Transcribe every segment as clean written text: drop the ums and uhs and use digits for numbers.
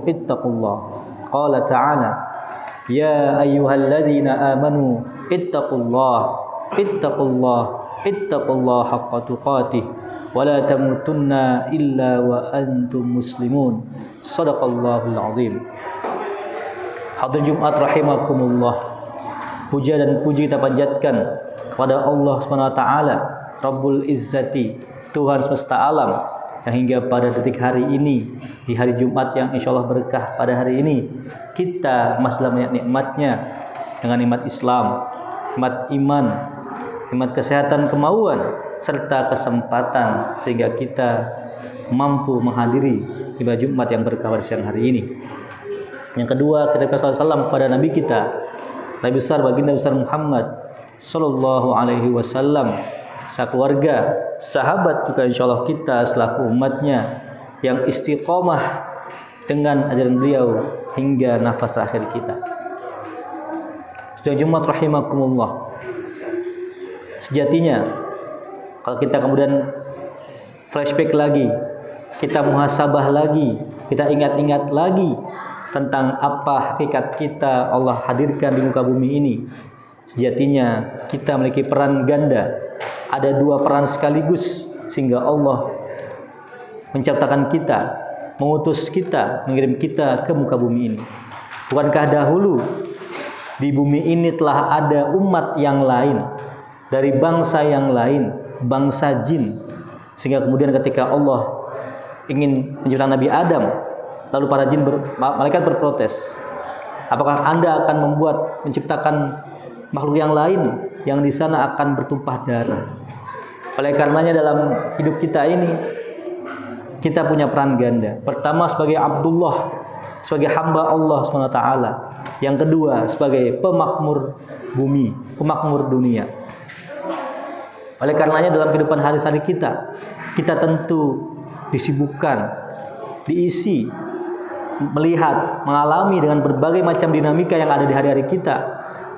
ittaqullah. Qala ta'ala, ya ayyuhalladzina amanu ittaqullah haqqa tuqatih wa la tamutunna illa wa antum muslimun. Shadaqallahul azim. Hadirin Jumat rahimakumullah. Puja dan puji kita panjatkan kepada Allah Subhanahu wa taala, Rabbul Izzati, Tuhan semesta alam, yang hingga pada detik hari ini, di hari Jumat yang insyaallah berkah pada hari ini, kita masih dalam banyak nikmatnya, dengan nikmat Islam, nikmat iman, nikmat kesehatan, kemauan, serta kesempatan, sehingga kita mampu menghadiri ibadah Jumat yang berkah pada siang hari ini. Yang kedua, kita salam kepada Nabi kita, Nabi besar baginda besar Muhammad sallallahu alaihi wasallam, sekeluarga, sahabat juga insyaallah kita selaku umatnya yang istiqomah dengan ajaran beliau hingga nafas akhir kita. Sidang Jumat rahimakumullah. Sejatinya kalau kita kemudian flashback lagi, kita muhasabah lagi, kita ingat-ingat lagi tentang apa hakikat kita Allah hadirkan di muka bumi ini. Sejatinya kita memiliki peran ganda. Ada dua peran sekaligus, sehingga Allah menciptakan kita, mengutus kita, mengirim kita ke muka bumi ini. Bukankah dahulu di bumi ini telah ada umat yang lain, dari bangsa yang lain, bangsa jin, sehingga kemudian ketika Allah ingin menciptakan Nabi Adam, lalu para jin malaikat berprotes, apakah Anda akan menciptakan makhluk yang lain yang di sana akan bertumpah darah? Oleh karenanya dalam hidup kita ini kita punya peran ganda. Pertama sebagai Abdullah, sebagai hamba Allah SWT. Yang kedua sebagai pemakmur bumi, pemakmur dunia. Oleh karenanya dalam kehidupan hari-hari kita tentu disibukkan, diisi, melihat, mengalami dengan berbagai macam dinamika yang ada di hari-hari kita,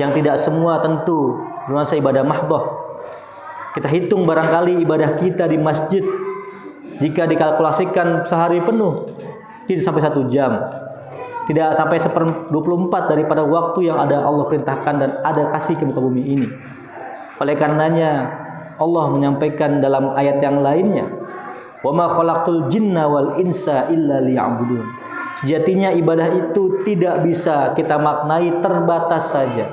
yang tidak semua tentu bernuansa ibadah mahdhah. Kita hitung barangkali ibadah kita di masjid, jika dikalkulasikan sehari penuh tidak sampai 1 jam, tidak sampai 1/24 daripada waktu yang ada Allah perintahkan dan ada kasih ke muka bumi ini. Oleh karenanya Allah menyampaikan dalam ayat yang lainnya, wa ma khalaqtul jinna wal insa illa liya'budun. Sejatinya ibadah itu tidak bisa kita maknai terbatas saja.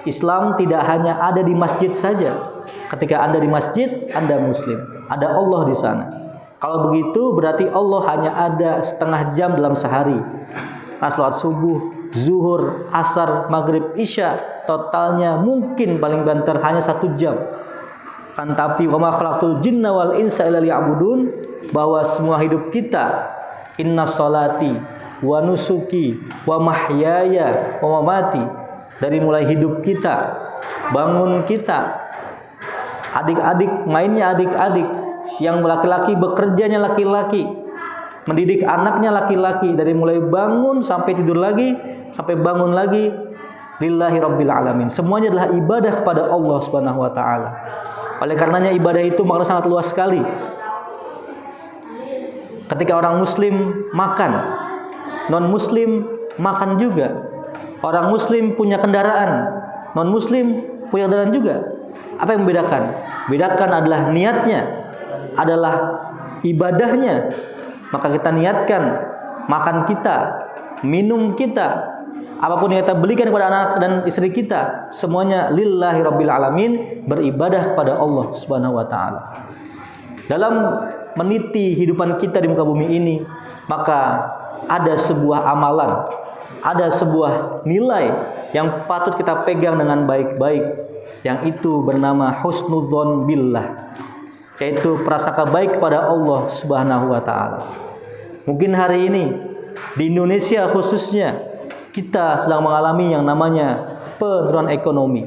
Islam tidak hanya ada di masjid saja. Ketika Anda di masjid, Anda muslim. Ada Allah di sana. Kalau begitu berarti Allah hanya ada setengah jam dalam sehari. Salat subuh, zuhur, asar, maghrib, isya, totalnya mungkin paling banter hanya 1 jam. Kan tapi wa ma khalaqtul jinna wal insa illa liya'budun, bahwa semua hidup kita, inna sholati wa nusuki wa mahyaya wa mamati, dari mulai hidup kita, bangun kita, adik-adik mainnya adik-adik, yang laki-laki bekerjanya laki-laki, mendidik anaknya laki-laki, dari mulai bangun sampai tidur lagi, sampai bangun lagi, lillahi rabbil alamin. Semuanya adalah ibadah kepada Allah Subhanahu wa taala. Oleh karenanya ibadah itu makna sangat luas sekali. Ketika orang muslim makan, non muslim makan juga. Orang muslim punya kendaraan, non muslim punya kendaraan juga. Apa yang membedakan? Bedakan adalah niatnya, adalah ibadahnya. Maka kita niatkan makan kita, minum kita, apapun yang kita belikan kepada anak dan istri kita, semuanya lillahi rabbil alamin, beribadah kepada Allah Subhanahu wa taala. Dalam meniti hidupan kita di muka bumi ini, maka ada sebuah amalan, ada sebuah nilai yang patut kita pegang dengan baik-baik, yang itu bernama husnudzon billah, yaitu prasangka baik kepada Allah Subhanahu wa taala. Mungkin hari ini di Indonesia khususnya kita sedang mengalami yang namanya penurunan ekonomi.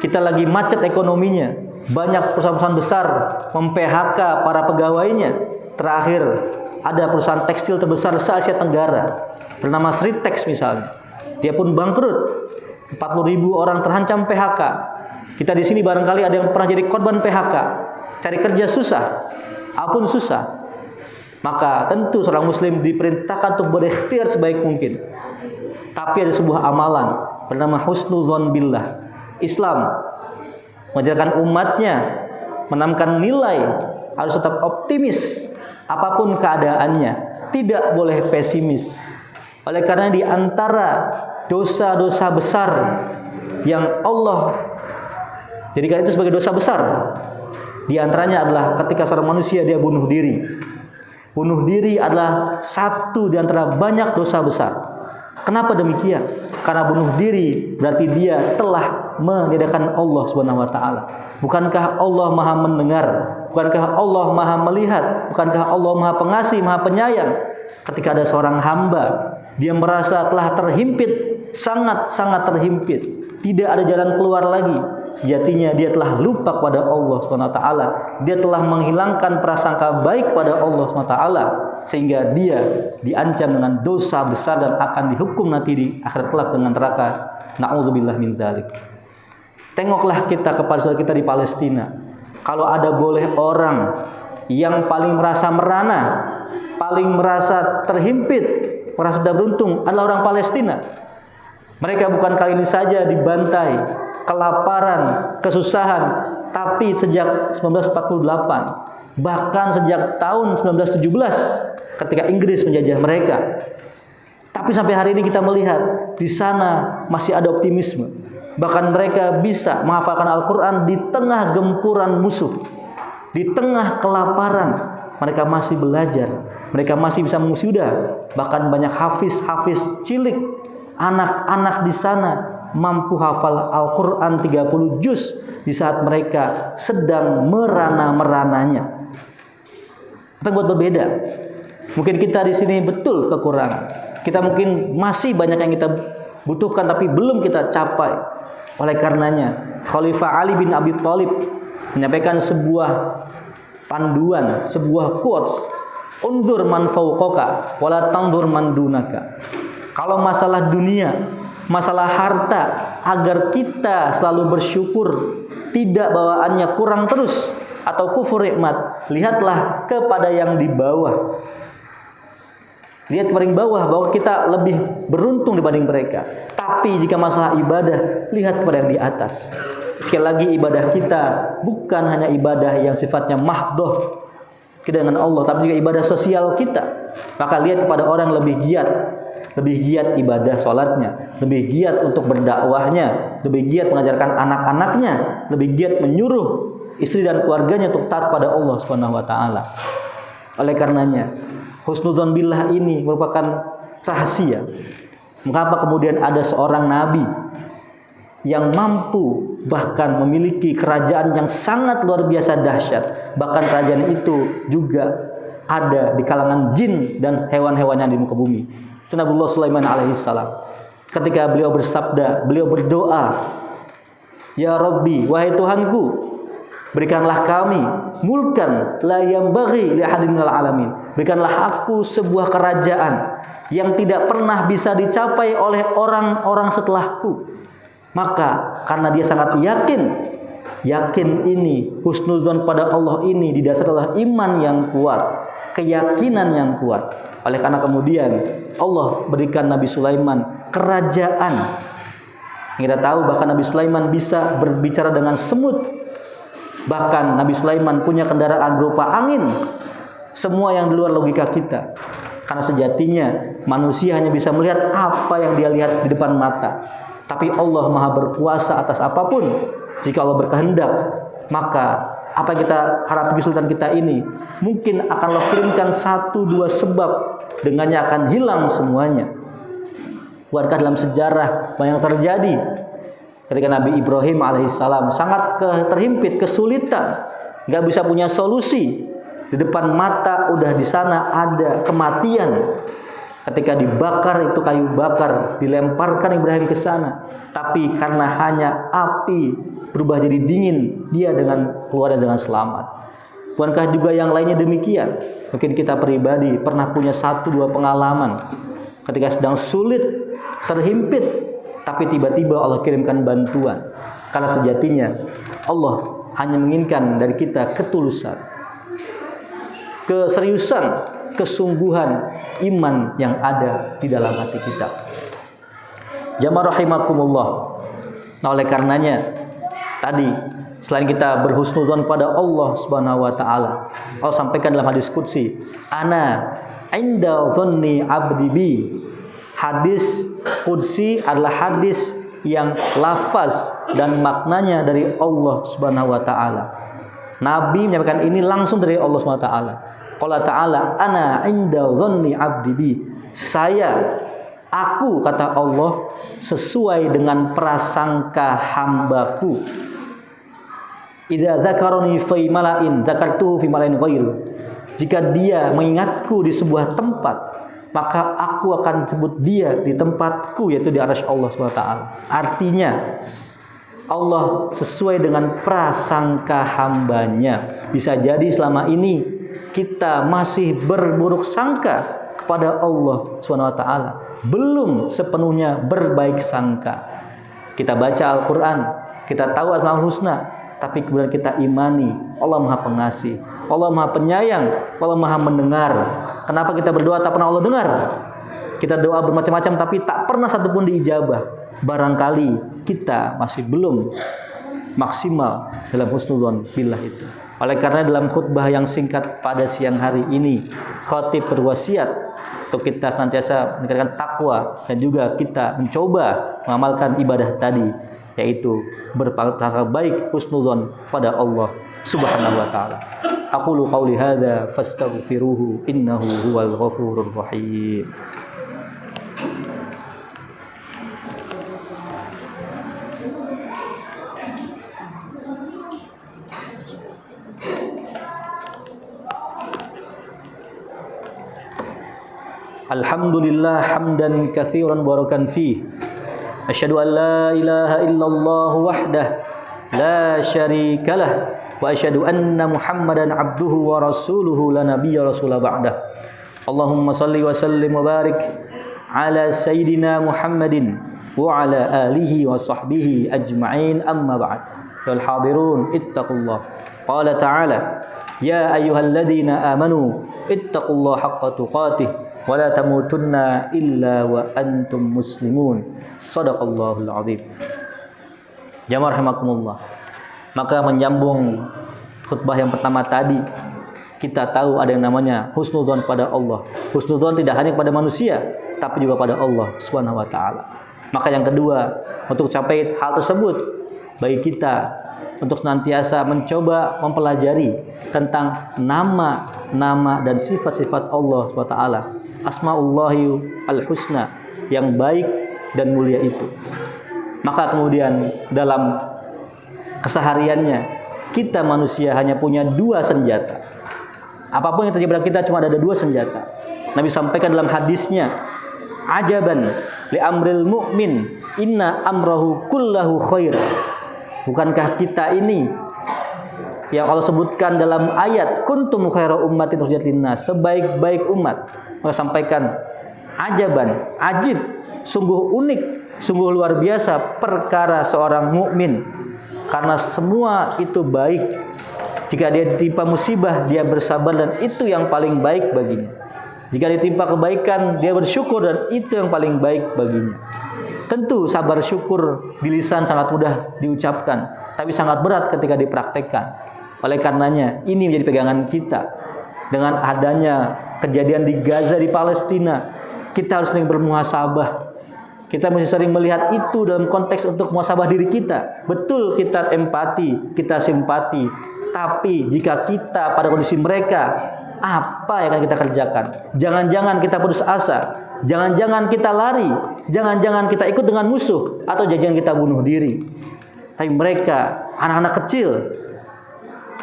Kita lagi macet ekonominya. Banyak perusahaan-perusahaan besar mem-PHK para pegawainya. Terakhir ada perusahaan tekstil terbesar se-Asia Tenggara bernama Sritex misalnya. Dia pun bangkrut. 40.000 orang terancam PHK. Kita di sini barangkali ada yang pernah jadi korban PHK. Cari kerja susah, apapun susah. Maka tentu seorang muslim diperintahkan untuk berikhtiar sebaik mungkin. Tapi ada sebuah amalan bernama husnuzon billah. Islam mengajarkan umatnya menanamkan nilai harus tetap optimis apapun keadaannya, tidak boleh pesimis. Oleh karena di antara dosa-dosa besar yang Allah jadikan itu sebagai dosa besar, di antaranya adalah ketika seorang manusia dia bunuh diri. Bunuh diri adalah satu di antara banyak dosa besar. Kenapa demikian? Karena bunuh diri berarti dia telah meniadakan Allah Subhanahu wa taala. Bukankah Allah Maha mendengar? Bukankah Allah Maha melihat? Bukankah Allah Maha pengasih, Maha penyayang? Ketika ada seorang hamba, dia merasa telah terhimpit, sangat-sangat terhimpit, tidak ada jalan keluar lagi. Sejatinya dia telah lupa kepada Allah Subhanahu wa taala. Dia telah menghilangkan prasangka baik pada Allah Subhanahu wa taala, sehingga dia diancam dengan dosa besar dan akan dihukum nanti di akhirat kelak dengan neraka. Na'udzubillah min dzalik. Tengoklah kita kepada saudara kita di Palestina. Kalau ada boleh orang yang paling merasa merana, paling merasa terhimpit, merasa tidak beruntung adalah orang Palestina. Mereka bukan kali ini saja dibantai, kelaparan, kesusahan, tapi sejak 1948, bahkan sejak tahun 1917 ketika Inggris menjajah mereka. Tapi sampai hari ini kita melihat di sana masih ada optimisme. Bahkan mereka bisa menghafalkan Al-Quran di tengah gempuran musuh, di tengah kelaparan. Mereka masih belajar, mereka masih bisa mengwisuda. Bahkan banyak hafiz-hafiz cilik, anak-anak di sana mampu hafal Al-Quran 30 juz di saat mereka sedang merana-merananya. Apa yang buat berbeda? Mungkin kita di sini betul kekurangan. Kita mungkin masih banyak yang kita butuhkan tapi belum kita capai. Oleh karenanya, Khalifah Ali bin Abi Thalib menyampaikan sebuah panduan, sebuah quotes, "Undur man fawqaka wala tandur man dunaka." Kalau masalah dunia, masalah harta, agar kita selalu bersyukur, tidak bawaannya kurang terus atau kufur nikmat, lihatlah kepada yang di bawah. Lihat paling bawah bahwa kita lebih beruntung dibanding mereka. Tapi jika masalah ibadah, lihat kepada yang di atas. Sekali lagi, ibadah kita bukan hanya ibadah yang sifatnya mahdoh kita dengan Allah, tapi juga ibadah sosial kita. Maka lihat kepada orang yang lebih giat ibadah sholatnya, lebih giat untuk berdakwahnya, lebih giat mengajarkan anak-anaknya, lebih giat menyuruh istri dan keluarganya untuk taat pada Allah Subhanahu wa taala. Oleh karenanya, husnudzon billah ini merupakan rahasia. Mengapa kemudian ada seorang nabi yang mampu bahkan memiliki kerajaan yang sangat luar biasa dahsyat. Bahkan kerajaan itu juga ada di kalangan jin dan hewan-hewan yang di muka bumi. Itu Nabiullah Sulaiman alaihissalam. Ketika beliau bersabda, beliau berdoa, "Ya Rabbi, wahai Tuhanku, berikanlah kami mulkan la yambaghi li ahadin minal alamin." Berikanlah aku sebuah kerajaan yang tidak pernah bisa dicapai oleh orang-orang setelahku. Maka karena dia sangat yakin ini, husnudzon pada Allah ini didasari oleh iman yang kuat, keyakinan yang kuat. Oleh karena kemudian Allah berikan Nabi Sulaiman kerajaan. Kita tahu bahkan Nabi Sulaiman bisa berbicara dengan semut. Bahkan Nabi Sulaiman punya kendaraan berupa angin. Semua yang di luar logika kita. Karena sejatinya manusia hanya bisa melihat apa yang dia lihat di depan mata. Tapi Allah Maha berkuasa atas apapun. Jika Allah berkehendak, maka apa yang kita hadapi kesulitan kita ini mungkin akan Allah kirimkan 1-2 sebab, dengannya akan hilang semuanya. Bukankah dalam sejarah banyak terjadi ketika Nabi Ibrahim alaihissalam sangat terhimpit, kesulitan, nggak bisa punya solusi. Di depan mata udah di sana ada kematian. Ketika dibakar itu kayu bakar, dilemparkan Ibrahim ke sana. Tapi karena hanya api berubah jadi dingin, dia keluar dengan selamat. Bukankah juga yang lainnya demikian? Mungkin kita pribadi pernah punya 1-2 pengalaman ketika sedang sulit, terhimpit, tapi tiba-tiba Allah kirimkan bantuan. Karena sejatinya Allah hanya menginginkan dari kita ketulusan, keseriusan kesungguhan iman yang ada di dalam hati kita. Jamaah rahimakumullah. Nah, oleh karenanya tadi selain kita berhusnudzon pada Allah Subhanahu wa taala, Allah sampaikan dalam hadis qudsi, ana inda dhanni abdi bi. Hadis qudsi adalah hadis yang lafaz dan maknanya dari Allah Subhanahu wa taala. Nabi menyampaikan ini langsung dari Allah Subhanahu wa taala. Qala ta'ala, ana inda dhanni abdi bi. Aku kata Allah sesuai dengan prasangka hambaku. Idza dzakarani fi mala'in dzakartuhu fi mala'in ghair. Jika dia mengingatku di sebuah tempat, maka aku akan sebut dia di tempatku, yaitu di arsy Allah SWT. Artinya Allah sesuai dengan prasangka hambanya. Bisa jadi selama ini kita masih berburuk sangka kepada Allah SWT, belum sepenuhnya berbaik sangka. Kita baca Al-Quran, kita tahu Asmaul Husna, tapi kemudian kita imani Allah Maha Pengasih, Allah Maha Penyayang, Allah Maha Mendengar. Kenapa kita berdoa tak pernah Allah dengar? Kita doa bermacam-macam tapi tak pernah satupun diijabah. Barangkali kita masih belum maksimal dalam husnudzon billah itu. Oleh karena dalam khutbah yang singkat pada siang hari ini, khatib berwasiat untuk kita senantiasa meningkatkan takwa dan juga kita mencoba mengamalkan ibadah tadi, yaitu berprasangka baik, husnudzon pada Allah Subhanahu wa taala. Aqulu qauli hadza fastaghfiruhu innahu huwal ghafurur rahim. Alhamdulillah hamdan katsiran barakan fi. Asyhadu an la ilaha illallah wahdah la syarikalah wa asyhadu anna Muhammadan abduhu wa rasuluhu la nabiyya rasulah ba'dah. Allahumma salli wa sallim wa barik ala sayyidina Muhammadin wa ala alihi wa sahbihi ajma'in, amma ba'd. Wal hadirun ittaqullah. Qala ta'ala ya ayyuhalladzina amanu ittaqullaha haqqa tuqatih wa la tamutunna illa wa antum muslimun. Shadaqallahul azim. Jamaah rahimakumullah. Maka menyambung khutbah yang pertama tadi, kita tahu ada yang namanya husnudzon pada Allah. Husnudzon tidak hanya kepada manusia, tapi juga pada Allah Subhanahu wa taala. Maka yang kedua, untuk capai hal tersebut, bagi kita untuk senantiasa mencoba mempelajari tentang nama-nama dan sifat-sifat Allah SWT, Asmaullahi al-Husna, yang baik dan mulia itu. Maka kemudian dalam kesehariannya kita manusia hanya punya dua senjata. Apapun yang terjadi pada kita cuma ada dua senjata. Nabi sampaikan dalam hadisnya, ajaban li amril mu'min inna amrahu kullahu khair. Bukankah kita ini yang Allah sebutkan dalam ayat kuntum khaira ummatin ukhrijat linnas, sebaik-baik umat. Maka sampaikan ajaban, ajib, sungguh unik, sungguh luar biasa perkara seorang mukmin, karena semua itu baik. Jika dia ditimpa musibah, dia bersabar dan itu yang paling baik baginya. Jika ditimpa kebaikan, dia bersyukur dan itu yang paling baik baginya. Tentu sabar syukur di lisan sangat mudah diucapkan, tapi sangat berat ketika dipraktekkan. Oleh karenanya ini menjadi pegangan kita. Dengan adanya kejadian di Gaza, di Palestina, kita harus sering bermuhasabah. Kita mesti sering melihat itu dalam konteks untuk muhasabah diri kita. Betul kita empati, kita simpati, tapi jika kita pada kondisi mereka, apa yang akan kita kerjakan? Jangan-jangan kita putus asa, jangan-jangan kita lari, jangan-jangan kita ikut dengan musuh, atau jangan kita bunuh diri. Tapi mereka, anak-anak kecil,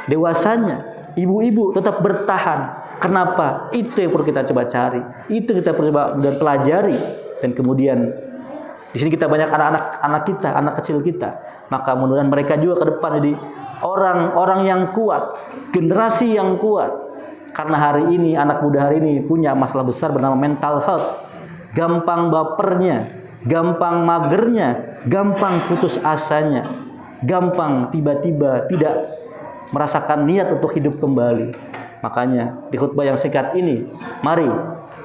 dewasanya, ibu-ibu tetap bertahan. Kenapa? Itu yang perlu kita coba cari, itu yang kita perlu coba dan pelajari. Dan kemudian di sini kita banyak anak-anak kita, anak kecil kita. Maka mudah-mudahan mereka juga ke depan jadi orang-orang yang kuat, generasi yang kuat. Karena hari ini, anak muda hari ini punya masalah besar bernama mental health. Gampang bapernya, gampang magernya, gampang putus asanya, gampang tiba-tiba tidak merasakan niat untuk hidup kembali. Makanya di khutbah yang singkat ini, mari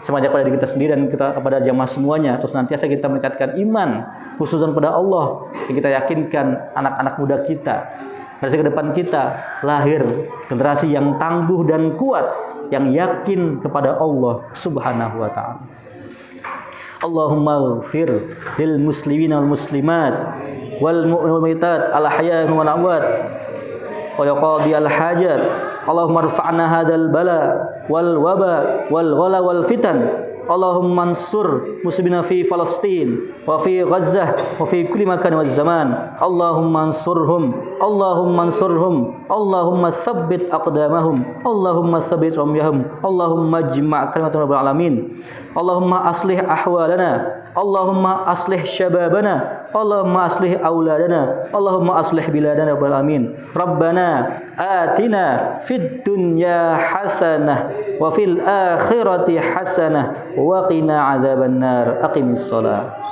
semuanya kepada diri kita sendiri dan kita kepada jamaah semuanya, terus nantiasa kita meningkatkan iman, husnuzon pada Allah. Kita yakinkan anak-anak muda kita, generasi ke depan kita lahir generasi yang tangguh dan kuat, yang yakin kepada Allah Subhanahu wa taala. Allahumma ighfir lil muslimin wal muslimat wal mu'minat al ahya wal amwat wa yaqdi al hajat. Allahumma rfa'na hadzal bala wal waba wal ghala wal fitan. Allahumma ansur muslimina fi Palestin wa fi Gazzah wa fi kulli makan wa zaman. Allahumma ansurhum, Allahumma ansurhum, Allahumma tsabbit aqdamahum, Allahumma tsabbit ramyahum, Allahumma ijma' kalimatul alamin. Allahumma aslih ahwalana, Allahumma aslih syababana, Allahumma aslih auladana, Allahumma aslih biladana rabbal alamin. Rabbana atina fid dunya hasanah wa fil akhirati hasanah wa qina adzabannar. Aqimis shalah.